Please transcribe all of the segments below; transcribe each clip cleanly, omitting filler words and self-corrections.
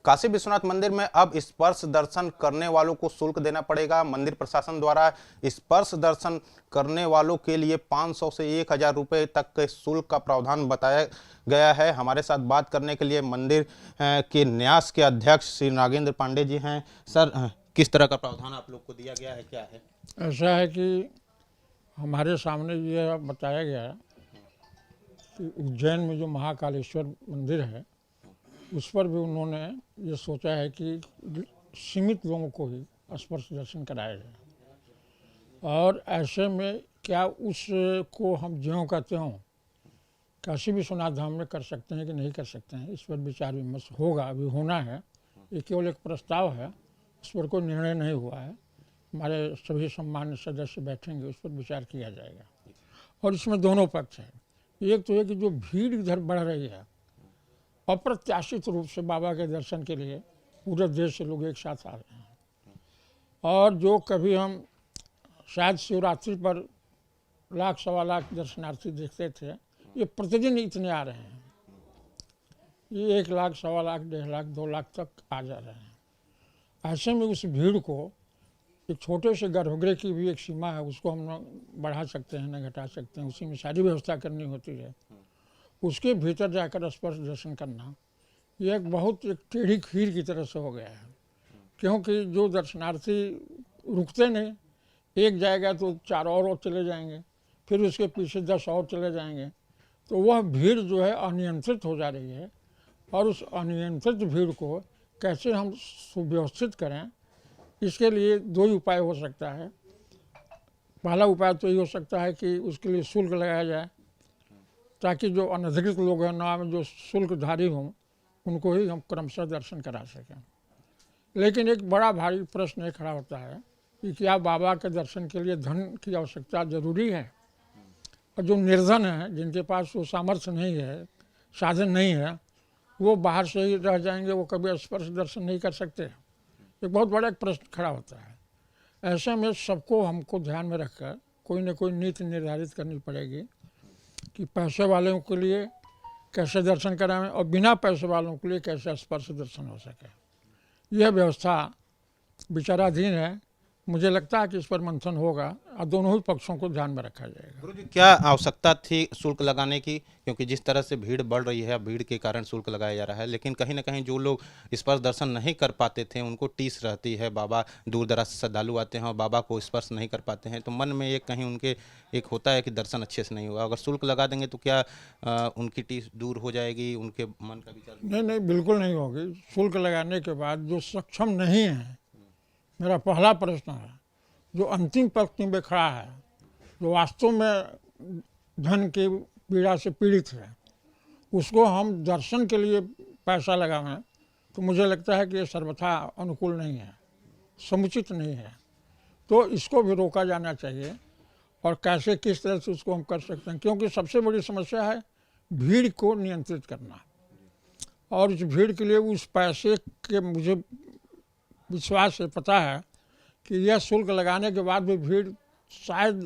काशी विश्वनाथ मंदिर में अब स्पर्श दर्शन करने वालों को शुल्क देना पड़ेगा। मंदिर प्रशासन द्वारा स्पर्श दर्शन करने वालों के लिए 500 से 1000 रुपये तक के शुल्क का प्रावधान बताया गया है। हमारे साथ बात करने के लिए मंदिर के न्यास के अध्यक्ष श्री नागेंद्र पांडे जी हैं। सर, किस तरह का प्रावधान आप लोग को दिया गया है, क्या है? ऐसा है कि हमारे सामने ये बताया गया है कि उज्जैन में जो महाकालेश्वर मंदिर है उस पर भी उन्होंने ये सोचा है कि सीमित लोगों को ही स्पर्श दर्शन कराया जाए, और ऐसे में क्या उसको हम ज्यों का त्यों काशी विश्वनाथ धाम में कर सकते हैं कि नहीं कर सकते हैं, इस पर विचार विमर्श होगा, अभी होना है। ये केवल एक प्रस्ताव है, उस पर कोई निर्णय नहीं हुआ है। हमारे सभी सम्मान्य सदस्य बैठेंगे, उस पर विचार किया जाएगा। और इसमें दोनों पक्ष हैं। एक तो है कि जो भीड़ इधर बढ़ रही है, अप्रत्याशित रूप से बाबा के दर्शन के लिए पूरे देश से लोग एक साथ आ रहे हैं, और जो कभी हम शायद शिवरात्रि पर लाख सवा लाख दर्शनार्थी देखते थे, ये प्रतिदिन इतने आ रहे हैं। ये 1 लाख, सवा लाख, 1.5 लाख, 2 लाख तक आ जा रहे हैं। ऐसे में उस भीड़ को एक छोटे से गर्भगृह की भी एक सीमा है, उसको हम न बढ़ा सकते हैं न घटा सकते हैं, उसी में सारी व्यवस्था करनी होती है। उसके भीतर जाकर स्पर्श दर्शन करना ये एक बहुत एक टेढ़ी खीर की तरह से हो गया है, क्योंकि जो दर्शनार्थी रुकते नहीं, एक जाएगा तो 4 और चले जाएंगे, फिर उसके पीछे 10 और चले जाएंगे, तो वह भीड़ जो है अनियंत्रित हो जा रही है। और उस अनियंत्रित भीड़ को कैसे हम सुव्यवस्थित करें, इसके लिए 2 ही उपाय हो सकता है। पहला उपाय तो ये हो सकता है कि उसके लिए शुल्क लगाया जाए, ताकि जो अनधिकृत लोग हैं ना, में जो शुल्कधारी हों, उनको ही हम क्रमशः दर्शन करा सकें। लेकिन एक बड़ा भारी प्रश्न ये खड़ा होता है कि क्या बाबा के दर्शन के लिए धन की आवश्यकता जरूरी है? और जो निर्धन हैं, जिनके पास वो सामर्थ्य नहीं है, साधन नहीं है, वो बाहर से ही रह जाएंगे, वो कभी स्पर्श दर्शन नहीं कर सकते। एक बहुत बड़ा एक प्रश्न खड़ा होता है। ऐसे में सबको हमको ध्यान में रखकर कोई न कोई नीति निर्धारित करनी पड़ेगी कि पैसे वालों के लिए कैसे दर्शन कराएं और बिना पैसे वालों के लिए कैसे स्पर्श दर्शन हो सके। यह व्यवस्था विचाराधीन है। मुझे लगता है कि इस पर मंथन होगा और दोनों ही पक्षों को ध्यान में रखा जाएगा। गुरुजी, क्या आवश्यकता थी शुल्क लगाने की? क्योंकि जिस तरह से भीड़ बढ़ रही है, भीड़ के कारण शुल्क लगाया जा रहा है, लेकिन कहीं ना कहीं जो लोग स्पर्श दर्शन नहीं कर पाते थे उनको टीस रहती है। बाबा दूर दराज से श्रद्धालु आते हैं और बाबा को स्पर्श नहीं कर पाते हैं, तो मन में एक कहीं उनके एक होता है कि दर्शन अच्छे से नहीं हुआ। अगर शुल्क लगा देंगे तो क्या उनकी टीस दूर हो जाएगी, उनके मन का विचार? नहीं, बिल्कुल नहीं होगी। शुल्क लगाने के बाद जो सक्षम नहीं है, मेरा पहला प्रश्न है, जो अंतिम पंक्ति में खड़ा है, जो वास्तव में धन की पीड़ा से पीड़ित है, उसको हम दर्शन के लिए पैसा लगावें, तो मुझे लगता है कि ये सर्वथा अनुकूल नहीं है, समुचित नहीं है। तो इसको भी रोका जाना चाहिए, और कैसे किस तरह से उसको हम कर सकते हैं, क्योंकि सबसे बड़ी समस्या है भीड़ को नियंत्रित करना। और इस भीड़ के लिए उस पैसे के मुझे विश्वास है, पता है कि यह शुल्क लगाने के बाद भी भीड़ शायद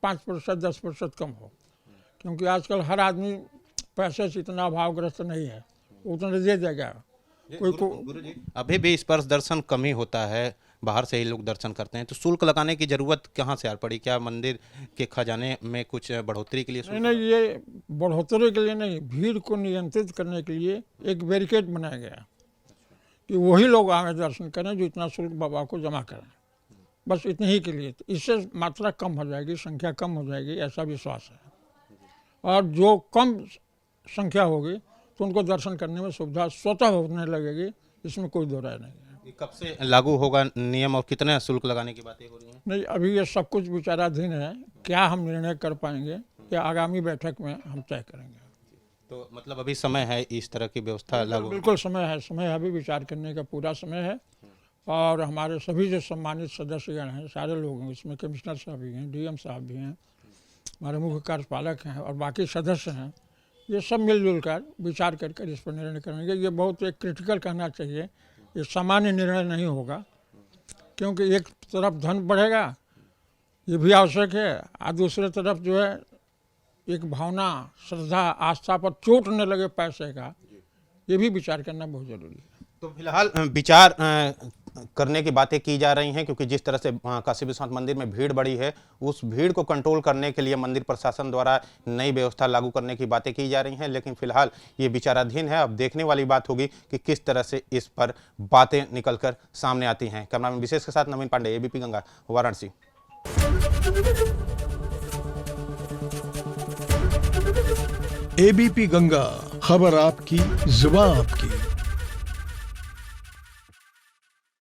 5%, 10% कम हो, क्योंकि आजकल हर आदमी पैसे से इतना अभावग्रस्त नहीं है, उतना दे देगा कोई को। गुरुजी, अभी भी स्पर्श दर्शन कम ही होता है, बाहर से ही लोग दर्शन करते हैं, तो शुल्क लगाने की जरूरत कहाँ से आ पड़ी? क्या मंदिर के खजाने में कुछ बढ़ोतरी के लिए? नहीं, ये बढ़ोतरी के लिए नहीं, भीड़ को नियंत्रित करने के लिए एक बैरिकेड बनाया गया कि वही लोग आए दर्शन करें जो इतना शुल्क बाबा को जमा करें, बस इतने ही के लिए। तो इससे मात्रा कम हो जाएगी, संख्या कम हो जाएगी, ऐसा विश्वास है। और जो कम संख्या होगी तो उनको दर्शन करने में सुविधा स्वतः होने लगेगी, इसमें कोई दो राय नहीं है। कब से लागू होगा नियम और कितने शुल्क लगाने की बातें हो रही हैं? नहीं, अभी ये सब कुछ विचाराधीन है। क्या हम निर्णय कर पाएंगे या आगामी बैठक में हम तय करेंगे। तो मतलब अभी समय है इस तरह की व्यवस्था लागू? बिल्कुल समय है, अभी विचार करने का पूरा समय है। और हमारे सभी जो सम्मानित सदस्यगण हैं, सारे लोग हैं, इसमें कमिश्नर साहब भी हैं, डीएम साहब भी हैं, हमारे मुख्य कार्यपालक हैं और बाकी सदस्य हैं, ये सब मिलजुल कर विचार कर इस पर निर्णय करेंगे। ये बहुत एक क्रिटिकल कहना चाहिए, ये सामान्य निर्णय नहीं होगा, क्योंकि एक तरफ धन बढ़ेगा, ये भी आवश्यक है, और दूसरी तरफ जो है एक भावना, श्रद्धा, आस्था पर चोट न लगे पैसे का, ये भी विचार करना बहुत जरूरी है। तो फिलहाल विचार करने की बातें की जा रही हैं, क्योंकि जिस तरह से काशी विश्वनाथ मंदिर में भीड़ बढ़ी है, उस भीड़ को कंट्रोल करने के लिए मंदिर प्रशासन द्वारा नई व्यवस्था लागू करने की बातें की जा रही हैं। लेकिन फिलहाल ये विचाराधीन है। अब देखने वाली बात होगी कि किस तरह से इस पर बातें निकलकर सामने आती हैं। कैमरामैन विशेष के साथ नवीन पांडे, एबीपी गंगा, वाराणसी। एबीपी गंगा, खबर आपकी, जुबान आपकी।